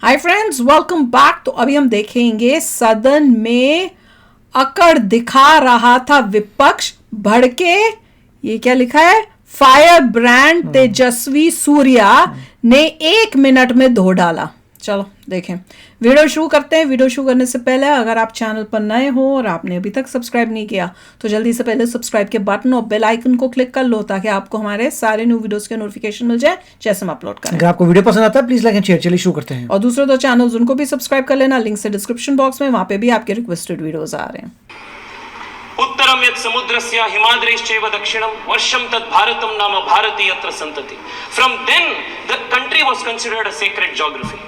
Hi friends, welcome back. तो अभी हम देखेंगे सदन में अकड़ दिखा रहा था विपक्ष, भड़के। ये क्या लिखा है? फायर ब्रांड तेजस्वी सूर्या ने 1 मिनट में धो डाला। चलो देखें, वीडियो शुरू करते हैं। वीडियो शुरू करने से पहले अगर आप चैनल पर नए हो और आपने अभी तक सब्सक्राइब नहीं किया तो जल्दी से पहले सब्सक्राइब के बटन और बेल आइकन को क्लिक कर लो ताकि आपको हमारे सारे न्यू वीडियोस के नोटिफिकेशन मिल जाए जैसे हम अपलोड करें। अगर आपको वीडियो पसंद आता है प्लीज लाइक एंड शेयर। चलिए शुरू करते हैं। और दूसरे 2 चैनल्स उनको भी सब्सक्राइब कर लेना, लिंक से डिस्क्रिप्शन बॉक्स में, वहां पे भी आपके रिक्वेस्टेड वीडियोस आ रहे हैं। उत्तरम यत् समुद्रस्य हिमाद्रैश्चैव दक्षिणं वर्षं तद् भारतं नाम भारती यत्र सन्तति। From then the country was considered a sacred geography.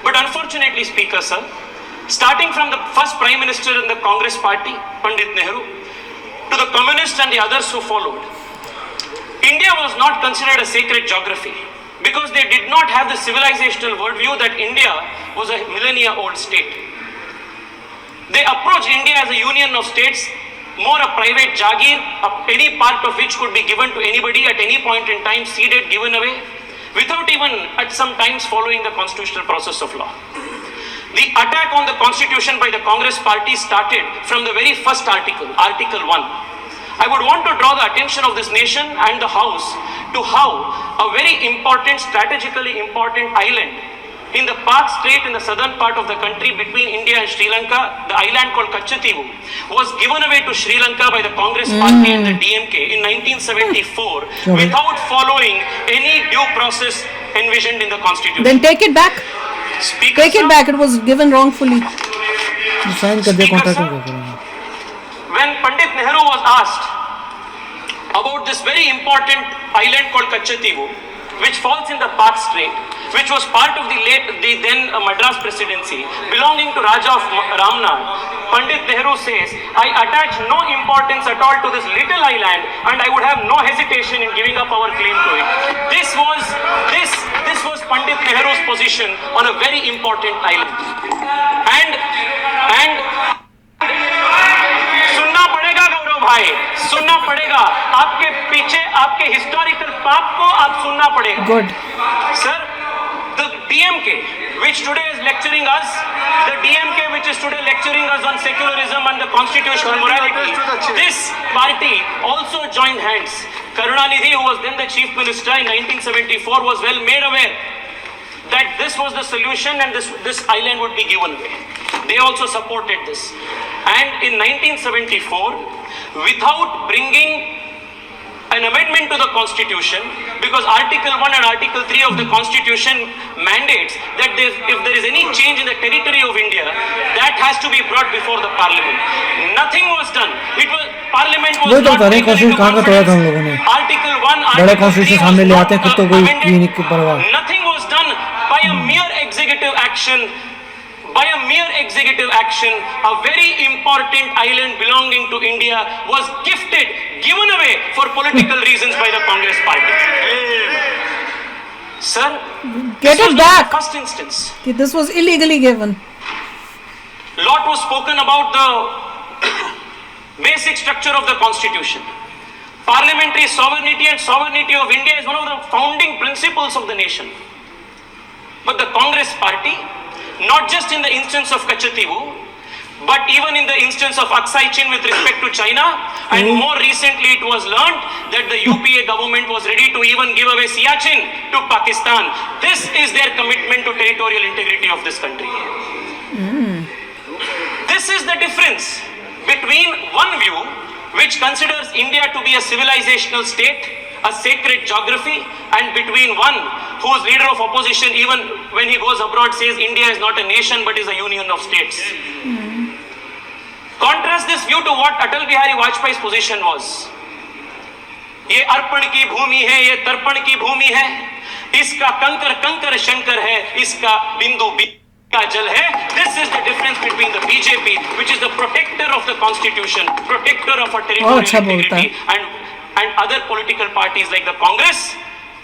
But unfortunately, Speaker sir, starting from the first Prime Minister in the Congress party, Pandit Nehru, to the communists and the others who followed, India was not considered a sacred geography because they did not have the civilizational worldview that India was a millennia-old state. They approached India as a union of states, more a private jagir, any part of which could be given to anybody at any point in time, ceded, given away, without even at some times following the constitutional process of law. The attack on the constitution by the Congress party started from the very first article, Article 1. I would want to draw the attention of this nation and the House to how a very important, strategically important island in the Pak Strait in the southern part of the country between India and Sri Lanka, the island called Kachchhatheevu, was given away to Sri Lanka by the Congress party and the DMK in 1974 without following any due process envisioned in the constitution. Then take it back. Speaker Take it back. It was given wrongfully. Speaker sir, when Pandit Nehru was asked about this very important island called Kachchhatheevu, which falls in the Pak Strait, which was part of the then Madras presidency, belonging to Raja of Ramnad, Pandit Nehru says, I attach no importance at all to this little island and I would have no hesitation in giving up our claim to it. This was Pandit Nehru's position on a very important island. And सुनना पड़ेगा गौरव भाई, सुनना पड़ेगा। आपके पीछे आपके historical पाप को आप सुनना पड़ेगा। Good. Sir, the DMK which today is lecturing us, the DMK which is today lecturing us on secularism and the constitutional morality, this party also joined hands. Karunanidhi, who was then the chief minister in 1974, was well made aware that this was the solution and this island would be given away. They also supported this. And in 1974, without bringing an amendment to the constitution, because Article 1 and Article 3 of the constitution mandates that if there is any change in the territory of India, that has to be brought before the parliament. Nothing was done. Parliament was not taken into consideration. Article 1, Article 3 was amended. Nothing was done by a mere executive action. By a mere executive action, a very important island belonging to India was given away for political reasons by the Congress party. Sir, Get it back. First instance. This was illegally given. Lot was spoken about the basic structure of the constitution. Parliamentary sovereignty and sovereignty of India is one of the founding principles of the nation. But the Congress party, not just in the instance of Kachchhatheevu, but even in the instance of Aksai Chin with respect to China, and more recently it was learned that the UPA government was ready to even give away Siachen to Pakistan. This is their commitment to territorial integrity of this country. This is the difference between one view which considers India to be a civilizational state, a sacred geography, and between one whose leader of opposition, even when he goes abroad, says India is not a nation but is a union of states. Contrast this view to what Atal Bihari Vajpayee's position was. ये अर्पण की भूमि है, ये तर्पण की भूमि है, इसका कंकर कंकर शंकर है, इसका बिंदु का जल है. This is the difference between the BJP, which is the protector of the constitution, protector of our territorial integrity, and other political parties like the Congress,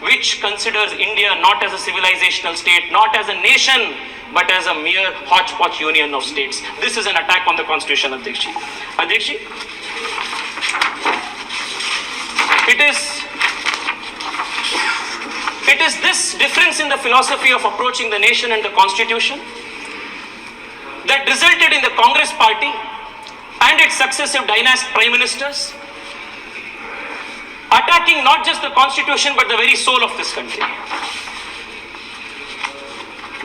which considers India not as a civilizational state, not as a nation, but as a mere hodgepodge union of states. This is an attack on the constitution, Adhyakshi. Adhyakshi, It is this difference in the philosophy of approaching the nation and the constitution that resulted in the Congress party and its successive dynastic prime ministers attacking not just the constitution but the very soul of this country.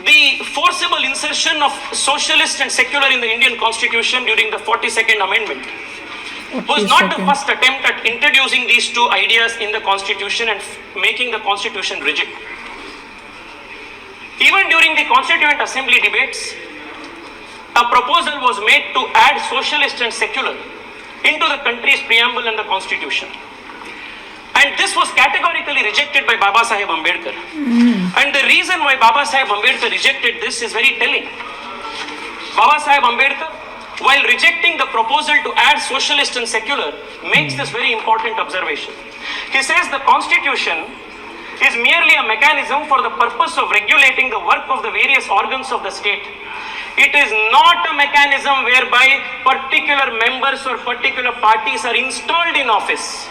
The forcible insertion of socialist and secular in the Indian constitution during the 42nd amendment was not the first attempt at introducing these two ideas in the constitution and making the constitution rigid. Even during the Constituent Assembly debates, a proposal was made to add socialist and secular into the country's preamble and the constitution. And this was categorically rejected by Baba Saheb Ambedkar. And the reason why Baba Saheb Ambedkar rejected this is very telling. Baba Saheb Ambedkar, while rejecting the proposal to add socialist and secular, makes this very important observation. He says the constitution is merely a mechanism for the purpose of regulating the work of the various organs of the state. It is not a mechanism whereby particular members or particular parties are installed in office.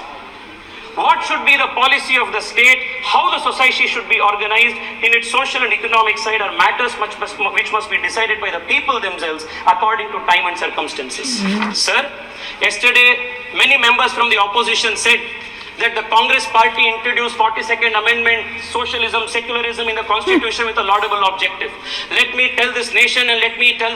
What should be the policy of the state, how the society should be organized in its social and economic side are matters which must be decided by the people themselves according to time and circumstances. Sir, yesterday many members from the opposition said that the Congress party introduced 42nd Amendment, socialism, secularism in the constitution with a laudable objective. Let me tell this nation and let me tell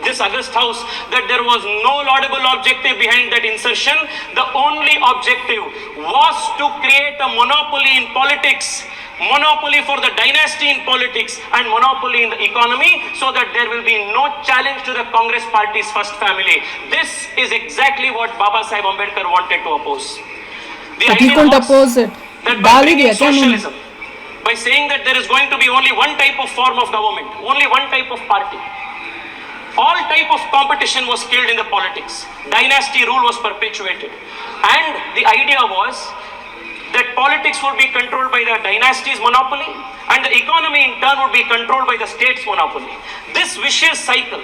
this august house that there was no laudable objective behind that insertion. The only objective was to create a monopoly in politics, monopoly for the dynasty in politics and monopoly in the economy, so that there will be no challenge to the Congress party's first family. This is exactly what Baba Saheb Ambedkar wanted to oppose. The idea was that by bringing socialism, by saying that there is going to be only one type of form of government, only one type of party, all type of competition was killed in the politics. Dynasty rule was perpetuated. And the idea was that politics would be controlled by the dynasty's monopoly and the economy in turn would be controlled by the state's monopoly. This vicious cycle,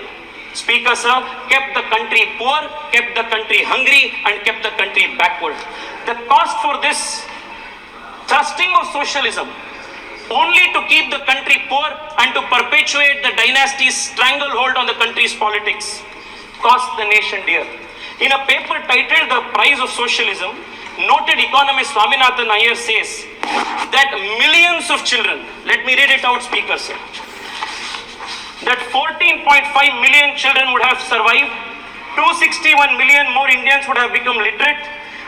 Speaker sir, kept the country poor, kept the country hungry and kept the country backward. The cost for this thrusting of socialism only to keep the country poor and to perpetuate the dynasty's stranglehold on the country's politics cost the nation dear. In a paper titled The Price of Socialism, noted economist Swaminathan Iyer says that millions of children, let me read it out, Speaker sir, that 14.5 million children would have survived, 261 million more Indians would have become literate,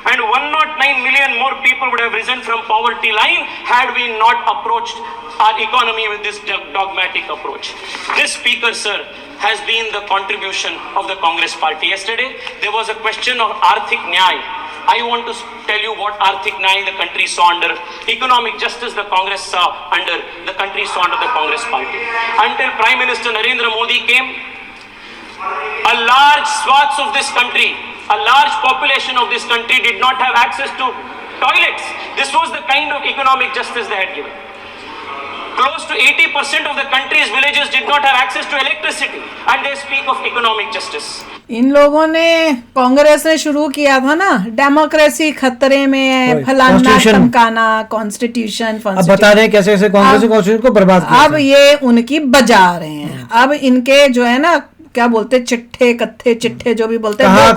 and 109 million more people would have risen from poverty line had we not approached our economy with this dogmatic approach. This, Speaker sir, has been the contribution of the Congress party. Yesterday, there was a question of Arthik Nyay. I want to tell you what Arthik Nyay the country saw under, economic justice the Congress saw under, the country saw under the Congress party. Until Prime Minister Narendra Modi came, a large swaths of this country, a large population of this country did not have access to toilets. This was the kind of economic justice they had given. Close to 80% of the country's villages did not have access to electricity, and they speak of economic justice. इन लोगों ने, कांग्रेस ने शुरू किया था ना, democracy खतरे में है, फलाना टमकाना, कॉन्स्टिट्यूशन, अब बता रहे हैं कैसे कैसे कांग्रेस कॉन्स्टिट्यूशन को बर्बाद किया। अब ये उनकी बजा रहे हैं। अब इनके जो है ना, क्या बोलते, चिट्ठे कत्थे चिट्ठे जो भी बोलते हैं,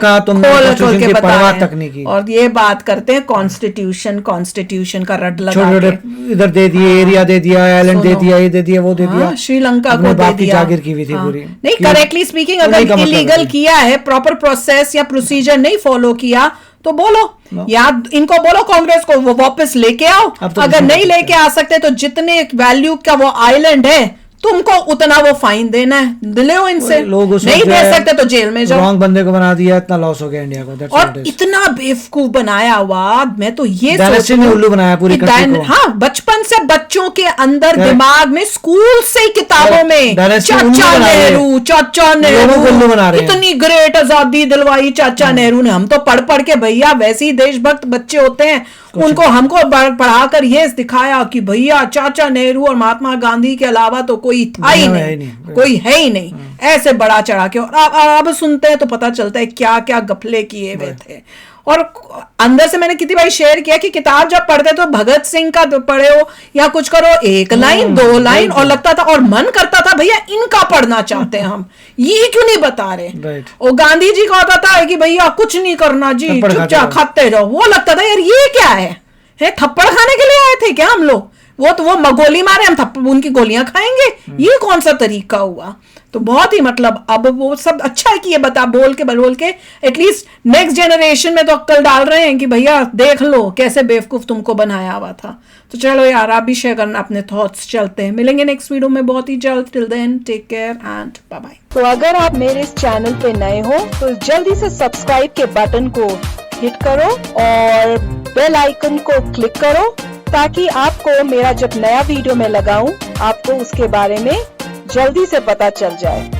खोल के बता रहे हैं और ये बात करते हैं कॉन्स्टिट्यूशन का रट लगा के, इधर दे दिए, एरिया दे दिया, आइलैंड दे दिया, ये दे दिया, वो दे दिया, श्रीलंका को दे दिया, जागीर की हुई थी पूरी। नहीं, करेक्टली स्पीकिंग, अगर इलीगल किया है, प्रॉपर प्रोसेस या प्रोसीजर नहीं फॉलो किया तो बोलो, या इनको बोलो कांग्रेस को वो वापस लेके आओ। अगर नहीं लेके आ सकते तो जितने वैल्यू का वो आइलैंड है तुमको उतना वो फाइन देना है, ले लो इनसे, नहीं दे सकते तो जेल में जाओ। रॉन्ग बंदे को बना दिया, इतना लॉस हो गया इंडिया को। और इतना बेवकूफ बनाया हुआ, मैं तो ये उल्लू बनाया पूरी कंट्री को। हाँ, बचपन से बच्चों के अंदर दिमाग में, स्कूल से किताबों में चाचा नेहरू इतनी ग्रेट आजादी दिलवाई चाचा नेहरू ने। हम तो पढ़ पढ़ के भैया वैसे ही देशभक्त बच्चे होते हैं, उनको हमको पढ़ाकर ये दिखाया कि भैया चाचा नेहरू और महात्मा गांधी के अलावा तो कोई था ही नहीं, कोई है ही नहीं, ऐसे बड़ा चढ़ा के। और अब सुनते हैं तो पता चलता है क्या क्या गफले किए हुए थे। और अंदर से मैंने कितनी बार शेयर किया कि किताब जब पढ़ते तो भगत सिंह का पढ़े हो या कुछ करो, 1 लाइन 2 लाइन, और लगता था और मन करता था भैया इनका पढ़ना चाहते हैं हम, ये क्यों नहीं बता रहे। और गांधी जी का होता था कि भैया कुछ नहीं करना जी, चुपचाप खाते जाओ। वो लगता था यार ये क्या है, थप्पड़ खाने के लिए आए थे क्या हम लोग? वो तो वो गोली मारे, हम उनकी गोलियां खाएंगे, ये कौन सा तरीका हुआ? तो बहुत ही मतलब अब वो सब अच्छा है कि ये बोल के एटलीस्ट नेक्स्ट जनरेशन में तो अक्ल डाल रहे हैं कि भैया देख लो कैसे बेवकूफ तुमको बनाया हुआ था। तो चलो यार आप भी शेयर करना अपने थॉट्स। चलते हैं, मिलेंगे नेक्स्ट वीडियो में बहुत ही जल्द। Till then take care and bye bye. तो अगर आप मेरे इस चैनल पे नए हो तो जल्दी से सब्सक्राइब के बटन को हिट करो और बेल आइकन को क्लिक करो ताकि आपको मेरा जब नया वीडियो मैं लगाऊं आपको उसके बारे में जल्दी से पता चल जाए।